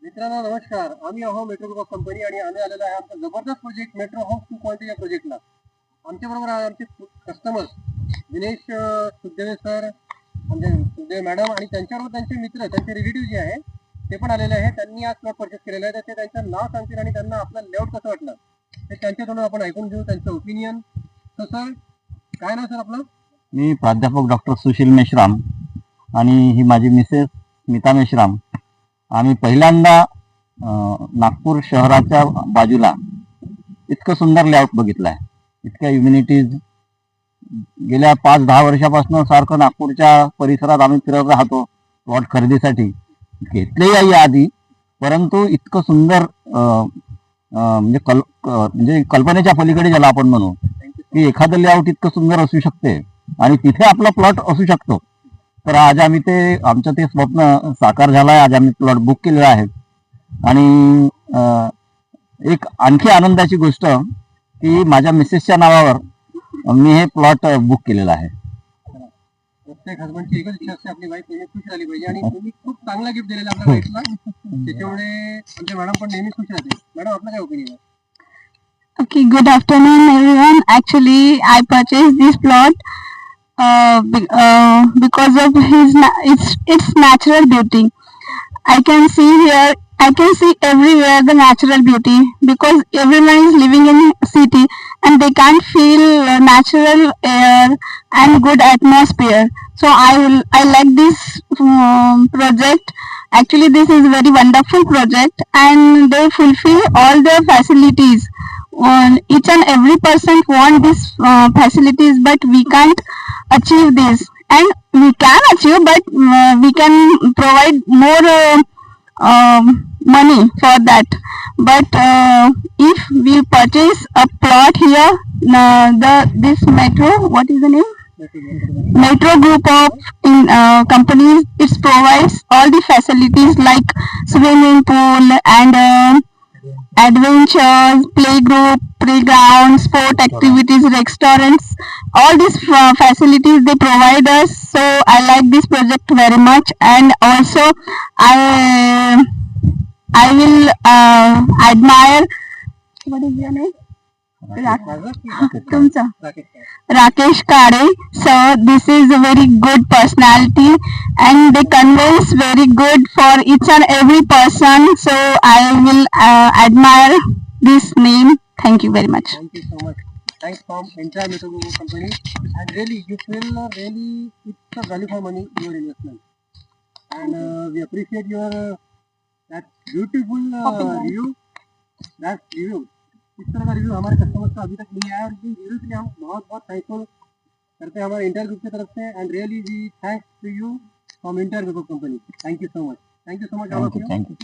मित्रांनो नमस्कार. आम्ही आहो मेट्रो ग्रुप ऑफ कंपनी आणि आम्ही आलेलो आहे आमचा जबरदस्त प्रोजेक्ट मेट्रो हाऊस 2.0 या प्रोजेक्टला. आमच्याबरोबर आहे आमचे कस्टमर्स दिनेश सुखदेवे सर, म्हणजे सुखदेवे मॅडम आणि त्यांच्याबरोबर त्यांचे मित्र, त्यांचे रिलेटिव्ह जे आहे ते पण आलेले आहे. त्यांनी आज प्लॉट परचेस केलेला आहे. तर ते त्यांचं नाव सांगतील आणि त्यांना आपलं लेआउट कसं वाटलं ते त्यांच्याकडून आपण ऐकून घेऊ, त्यांचं ओपिनियन. तर सर, काय नाव सर आपलं? मी प्राध्यापक डॉक्टर सुशील मेश्राम आणि ही माझी मिसेस स्मिता मेश्राम. आम्ही पहिल्यांदा नागपूर शहराच्या बाजूला इतकं सुंदर लेआउट बघितलं आहे. इतक्या इम्युनिटीज गेल्या 5-10 वर्षापासून सारखं नागपूरच्या परिसरात आम्ही फिरत राहतो प्लॉट खरेदीसाठी. घेतलेही आहे आधी, परंतु इतकं सुंदर म्हणजे कल्पनेच्या पलीकडे ज्याला आपण म्हणू की एखादं लेआउट इतकं सुंदर असू शकते आणि तिथे आपला प्लॉट असू शकतो. तर आज आम्ही आमचं ते स्वप्न साकार झालं आहे. आज आम्ही प्लॉट बुक केलेला आहे. आणि एक आणखी आनंदाची गोष्ट की माझ्या मिसेसच्या नावावर मी हे प्लॉट बुक केलेला आहे. प्रत्येक हजबंडची एकच इच्छा असते आपली वाईफ नेहमी खुश राहिली पाहिजे आणि तुम्ही खूप चांगला गिफ्ट दिलेला आपल्या वाईफला. त्याच्यामुळे आमच्या मॅडम पण नेहमी खुश राहते. मॅडम, आपलं काय ओपिनियन आहे? Okay, good afternoon, everyone. Actually, I purchased this plot because of its natural beauty. I can see here, I can see everywhere the natural beauty because everyone is living in city and they can't feel natural air and good atmosphere. So I like this project. Actually, this is very wonderful project and they fulfill all the facilities. Each and every person want these facilities, but we can't achieve this, and we can achieve, but we can provide more money for that. But if we purchase a plot here, this metro, what is the name? Metro group of companies, it provides all the facilities like swimming pool and adventures, playgroup, playground, sport activities, restaurants, all these facilities they provide us. So I like this project very much, and also I will admire. What is your name? तुमचा Rakesh Kade. So this is a very good personality and they convince very good for each and every person. So I will admire this name. Thank you very much. Thank you so much. Thanks from entire Metro Group of company. And really, you feel really it's a value for money your investment. And we appreciate your that beautiful review. That review. इस तरह का review हमारे customers का अभी तक नहीं आया और ये रिव्यू के लिए हम बहुत बहुत थैंकफुल करते हैं हमारे इंटर ग्रुप की तरफ से. And really we thanks to you from inter group of company. Thank you so much. Thank you so much. Thank you.